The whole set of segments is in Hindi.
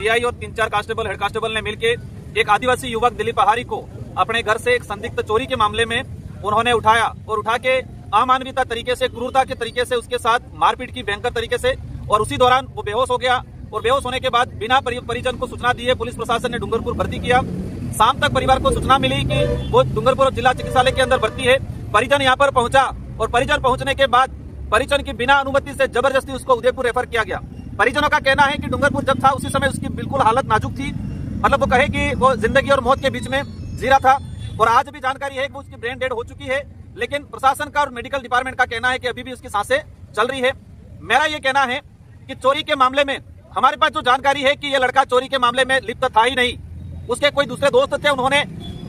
सीआई और 3-4 कांस्टेबल हेड कांस्टेबल ने मिलकर एक आदिवासी युवक दिलीप आहारी को अपने घर से एक संदिग्ध चोरी के मामले में उन्होंने उठाया और उठा के अमानवीय तरीके से, क्रूरता के तरीके से उसके साथ मारपीट की भयंकर तरीके से, और उसी दौरान वो बेहोश हो गया और बेहोश होने के बाद बिना परिजन को सूचना दिए पुलिस प्रशासन ने डूंगरपुर भर्ती किया। शाम तक परिवार को सूचना मिली कि वो डूंगरपुर जिला चिकित्सालय के अंदर भर्ती है। परिजन यहाँ पर पहुंचा और परिजन पहुंचने के बाद परिजन की बिना अनुमति से जबरदस्ती उसको उदयपुर रेफर किया गया। परिजनों का कहना है कि डूंगरपुर जब था उसी समय उसकी बिल्कुल हालत नाजुक थी, मतलब वो कहे कि वो जिंदगी और मौत के बीच में जी रहा था। और आज भी जानकारी है कि उसकी ब्रेन डेड हो चुकी है, लेकिन प्रशासन का और मेडिकल डिपार्टमेंट का कहना है कि अभी भी उसकी सांसें चल रही है। मेरा ये कहना है कि चोरी के मामले में हमारे पास जो जानकारी है कि ये लड़का चोरी के मामले में लिप्त था ही नहीं, उसके कोई दूसरे दोस्त थे, उन्होंने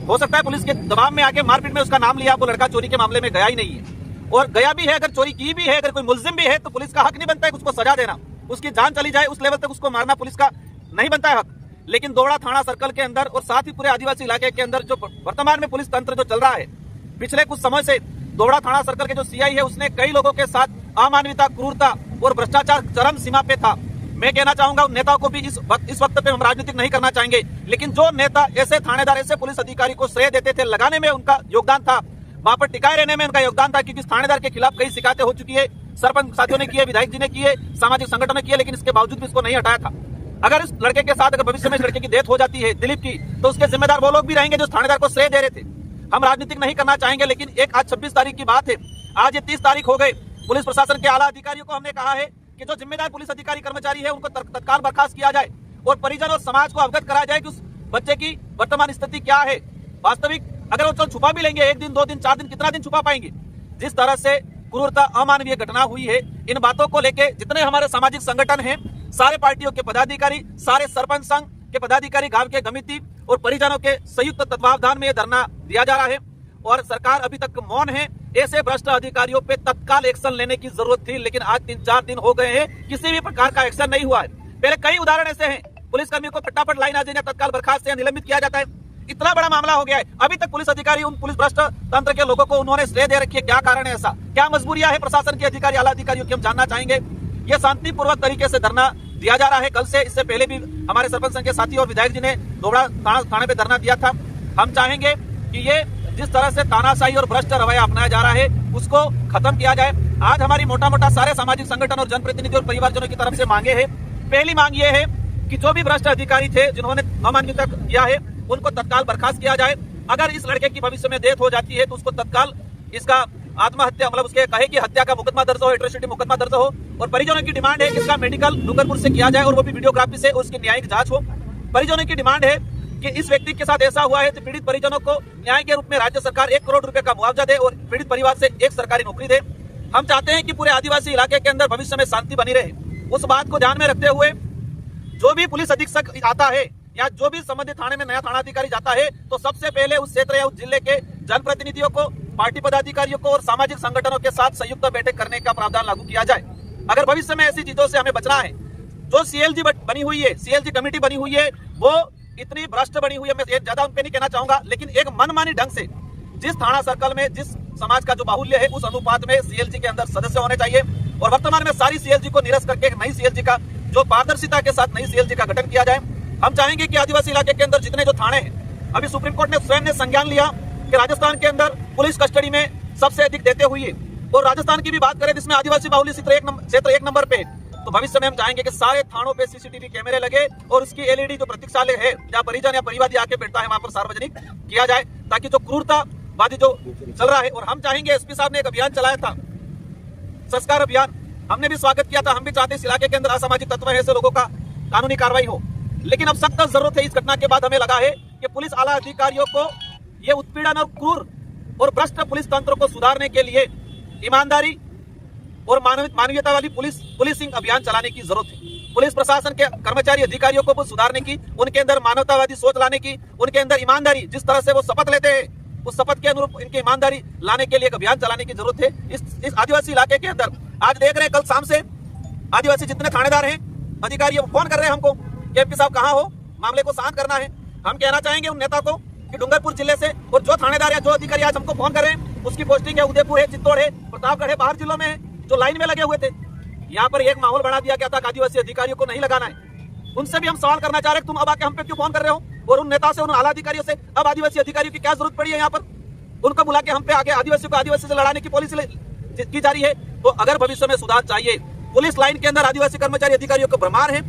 हो सकता है पुलिस के दबाव में आके मारपीट में उसका नाम लिया। वो लड़का चोरी के मामले में गया ही नहीं है, और गया भी है, अगर चोरी की भी है, अगर कोई मुलजिम भी है तो पुलिस का हक नहीं बनता है उसको सजा देना। उसकी जान चली जाए उस लेवल तक उसको मारना पुलिस का नहीं बनता है हक। लेकिन दोड़ा थाना सर्कल के अंदर और साथ ही पूरे आदिवासी इलाके के अंदर जो वर्तमान में पुलिस तंत्र जो चल रहा है, पिछले कुछ समय से दोड़ा थाना सर्कल के जो सीआई है उसने कई लोगों के साथ अमानवीयता, क्रूरता और भ्रष्टाचार चरम सीमा पे था। मैं कहना चाहूंगा उन नेताओं को भी इस वक्त पे हम राजनीतिक नहीं करना चाहेंगे, लेकिन जो नेता ऐसे थानेदार, ऐसे पुलिस अधिकारी को श्रेय देते थे, लगाने में उनका योगदान था, वहां पर टिकाए रहने में उनका योगदान था, क्योंकि इस थानेदार के खिलाफ कई शिकायतें हो चुकी है, सरपंच साथियों ने किए, विधायक जी ने किए, सामाजिक संगठनों ने किए, लेकिन इसके बावजूद भी इसको नहीं हटाया था। अगर इस लड़के के साथ अगर भविष्य में इस लड़के की डेथ हो जाती है, दिलीप की, तो उसके जिम्मेदार वो लोग भी रहेंगे जो थानेदार को श्रेय दे रहे थे। हम राजनीतिक नहीं करना चाहेंगे, लेकिन एक आज 26 तारीख की बात है, आज ये 30 तारीख हो गए। पुलिस प्रशासन के आला अधिकारियों को हमने कहा है कि जो जिम्मेदार पुलिस अधिकारी कर्मचारी है उनको तत्काल बर्खास्त किया जाए और परिजन और समाज को अवगत कराया जाए कि उस बच्चे की वर्तमान स्थिति क्या है। वास्तविक अगर वो छुपा भी लेंगे, 1 दिन 2 दिन 4 दिन, कितना दिन छुपा पाएंगे? जिस तरह से क्रूरता, अमानवीय घटना हुई है, इन बातों को लेके जितने हमारे सामाजिक संगठन हैं, सारे पार्टियों के पदाधिकारी, सारे सरपंच संघ के पदाधिकारी, गांव के समिति और परिजनों के संयुक्त तत्वावधान में यह धरना दिया जा रहा है और सरकार अभी तक मौन है। ऐसे भ्रष्ट अधिकारियों पे तत्काल एक्शन लेने की जरूरत थी, लेकिन आज 3-4 दिन हो गए हैं, किसी भी प्रकार का एक्शन नहीं हुआ है। पहले कई उदाहरण ऐसे हैं, पुलिसकर्मियों को फटाफट लाइन आ जाए, तत्काल बर्खास्त या निलंबित किया जाता है। इतना बड़ा मामला हो गया है, अभी तक पुलिस अधिकारी, उन पुलिस भ्रष्ट तंत्र के लोगों को उन्होंने श्रेय दे रखी है। क्या कारण है ऐसा? क्या मजबूरियां है प्रशासन के अधिकारी, आला अधिकारियों की? हम जानना चाहेंगे। ये शांतिपूर्वक तरीके से धरना दिया जा रहा है कल से। इससे पहले भी हमारे सरपंच संघ के साथी और विधायक जी ने दोड़ा थाने पे धरना दिया था। हम चाहेंगे कि ये जिस तरह से तानाशाही और भ्रष्ट रवैया अपनाया जा रहा है उसको खत्म किया जाए। आज हमारी मोटा सारे सामाजिक संगठन और जनप्रतिनिधि और परिवारजनों की तरफ से मांगे हैं। पहली मांग ये है कि जो भी भ्रष्ट अधिकारी थे जिन्होंने अमानवीयता किया है उनको तत्काल बर्खास्त किया जाए। अगर इस लड़के की भविष्य में डेथ हो जाती है तो उसको तत्काल इसका आत्महत्या, मतलब उसके कहे कि हत्या का मुकदमा दर्ज हो, एट्रोसिटी मुकदमा दर्ज हो। और परिजनों की डिमांड है कि इसका मेडिकल डूंगरपुर से किया जाए और वो भी वीडियोग्राफी से उसकी न्यायिक जांच हो। परिजनों की डिमांड है कि इस व्यक्ति के साथ ऐसा हुआ है तो पीड़ित परिजनों को न्याय के रूप में राज्य सरकार 1 करोड़ रुपए का मुआवजा दे और पीड़ित परिवार से एक सरकारी नौकरी दे। हम चाहते हैं कि पूरे आदिवासी इलाके के अंदर भविष्य में शांति बनी रहे। उस बात को ध्यान में रखते हुए जो भी पुलिस अधीक्षक आता है या जो भी संबंधित थाने में नया थाना अधिकारी जाता है तो सबसे पहले उस क्षेत्र या उस जिले के जनप्रतिनिधियों को, पार्टी पदाधिकारियों को और सामाजिक संगठनों के साथ संयुक्त बैठक करने का प्रावधान लागू किया जाए। अगर भविष्य में ऐसी चीजों से हमें बचना है, जो सीएलजी बनी हुई है, सीएलजी कमेटी बनी हुई है, वो इतनी भ्रष्ट बनी हुई है, मैं ज्यादा उन पे नहीं कहना चाहूंगा, लेकिन एक मनमानी ढंग से जिस थाना सर्कल में जिस समाज का जो बाहुल्य है उस अनुपात में सीएलजी के अंदर सदस्य होने चाहिए। और वर्तमान में सारी सीएलजी को निरस्त करके एक नई सीएलजी का, जो पारदर्शिता के साथ नई सीएलजी का गठन किया जाए। हम चाहेंगे कि आदिवासी इलाके के अंदर जितने जो थाने हैं, अभी सुप्रीम कोर्ट ने स्वयं ने संज्ञान लिया कि राजस्थान के अंदर पुलिस कस्टडी में सबसे अधिक देते हुए, और राजस्थान की भी बात करें जिसमें आदिवासी बाहुल्य क्षेत्र 1 नंबर पे, तो भविष्य में हम चाहेंगे कि सारे थानों पे सीसीटीवी कैमरे लगे और उसकी एलईडी जो प्रतीक्षालय है जहाँ परिजन या परिवादी आके बैठता है वहां पर सार्वजनिक किया जाए, ताकि जो क्रूरतावादी जो चल रहा है। और हम चाहेंगे, एसपी साहब ने एक अभियान चलाया था, संस्कार अभियान, हमने भी स्वागत किया था। हम भी चाहते इस इलाके के अंदर असामाजिक तत्व है ऐसे लोगों का कानूनी कार्रवाई हो, लेकिन अब सख्त जरूरत है। इस घटना के बाद हमें लगा है कि पुलिस आला अधिकारियों को ये उत्पीड़न और क्रूर और भ्रष्ट पुलिस तंत्र को सुधारने के लिए ईमानदारी और मानवीयता वाली पुलिसिंग अभियान चलाने की जरूरत है। पुलिस प्रशासन के कर्मचारी अधिकारियों को सुधारने की, उनके अंदर मानवतावादी सोच लाने की, उनके अंदर ईमानदारी, जिस तरह से वो शपथ लेते हैं उस शपथ के अनुरूप इनकी ईमानदारी लाने के लिए एक अभियान चलाने की जरूरत है इस आदिवासी इलाके के अंदर। आज देख रहे हैं कल शाम से आदिवासी जितने थानेदार हैं, अधिकारी फोन कर रहे हैं हमको कि एमपी साहब कहाँ हो, मामले को शांत करना है। हम कहना चाहेंगे उन नेता को कि डूंगरपुर जिले से और जो थानेदार या जो अधिकारी आज हमको फोन कर रहे हैं उसकी पोस्टिंग है उदयपुर है, चित्तौड़ है, प्रतापगढ़ है, बाहर जिलों में है, जो लाइन में लगे हुए थे। यहाँ पर एक माहौल बना दिया गया था कि आदिवासी अधिकारियों को नहीं लगाना है। उनसे भी हम सवाल करना चाह रहे हैं, तुम अब आके हम पे क्यों फोन कर रहे हो? और उन नेता से, उन आला अधिकारियों से अब आदिवासी अधिकारियों की क्या जरूरत पड़ी है यहाँ पर? उनको बुला के हम पे आगे आदिवासियों को आदिवासी से लड़ाने की पॉलिसी की जा रही है। तो अगर भविष्य में सुधार चाहिए, पुलिस लाइन के अंदर आदिवासी कर्मचारी अधिकारियों को भ्रमार है,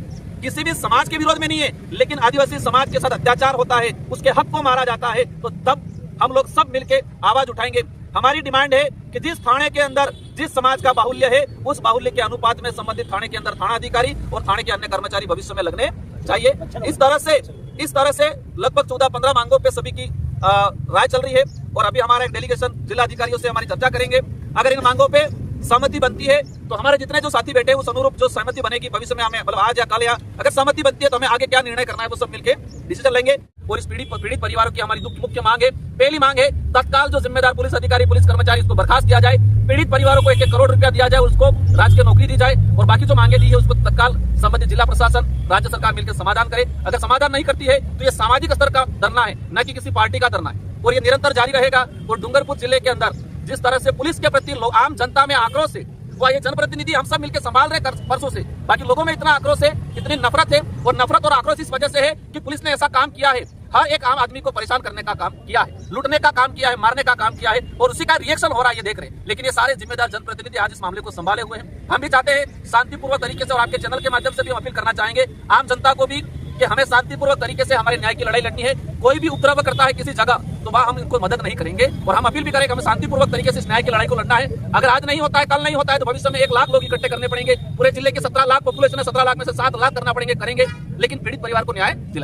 किसी भी समाज के विरोध में नहीं है, लेकिन आदिवासी समाज के साथ अत्याचार होता है, उसके हक को मारा जाता है, तो तब हम लोग सब मिलके आवाज उठाएंगे। हमारी डिमांड है कि जिस थाने के अंदर जिस समाज का बाहुल्य है, उस बाहुल्य के अनुपात में संबंधित थाने के अंदर थाना अधिकारी और थाने के अन्य कर्मचारी भविष्य में लगने चाहिए। इस तरह से लगभग 14-15 मांगों पे सभी की राय चल रही है और अभी हमारा एक डेलीगेशन जिला अधिकारियों से हमारी चर्चा करेंगे। अगर इन मांगों पे सहमति बनती है तो हमारे जितने जो साथी बैठे हैं उस अनुरूप जो सहमति बनेगी भविष्य में हमें मतलब आज या कल या अगर सहमति बनती है तो हमें आगे क्या निर्णय करना है वो सब मिलकर डिसीजन लेंगे। और इस पीड़ित परिवारों की हमारी मुख्य मांग है, पहली मांग है तत्काल जो जिम्मेदार पुलिस अधिकारी पुलिस कर्मचारी उसको बर्खास्त किया जाए, पीड़ित परिवारों को 1-1 करोड़ रुपया दिया जाए, उसको राजकीय नौकरी दी जाए और बाकी जो मांगे दी है उसको तत्काल संबंधित जिला प्रशासन राज्य सरकार मिलकर समाधान करे। अगर समाधान नहीं करती है तो ये सामाजिक स्तर का धरना है, न कि किसी पार्टी का धरना है और ये निरंतर जारी रहेगा। और डूंगरपुर जिले के अंदर जिस तरह से पुलिस के प्रति आम जनता में आक्रोश है, वो ये जनप्रतिनिधि हम सब मिलकर संभाल रहे परसों से, बाकी लोगों में इतना आक्रोश है, इतनी नफरत है और नफरत और आक्रोश इस वजह से है कि पुलिस ने ऐसा काम किया है, हर एक आम आदमी को परेशान करने का काम किया है, लूटने का काम किया है, मारने का काम किया है और उसी का रिएक्शन हो रहा है ये देख रहे हैं। लेकिन ये सारे जिम्मेदार जनप्रतिनिधि आज इस मामले को संभाले हुए हैं। हम भी चाहते हैं शांतिपूर्वक तरीके से और आपके चैनल के माध्यम से भी हम अपील करना चाहेंगे आम जनता को भी कि हमें शांतिपूर्वक तरीके से हमारे न्याय की लड़ाई लड़नी है। कोई भी उपद्रव करता है किसी जगह तो वहाँ हम इनको मदद नहीं करेंगे और हम अपील भी करेंगे हमें शांतिपूर्वक तरीके से इस न्याय की लड़ाई को लड़ना है। अगर आज नहीं होता है, कल नहीं होता है तो भविष्य में 1 लाख लोग इकट्ठे करने पड़ेंगे। पूरे जिले के 17 लाख पॉपुलेशन है, 17 लाख में से 7 लाख करना पड़ेंगे, करेंगे, लेकिन पीड़ित परिवार को न्याय दिलाएंगे।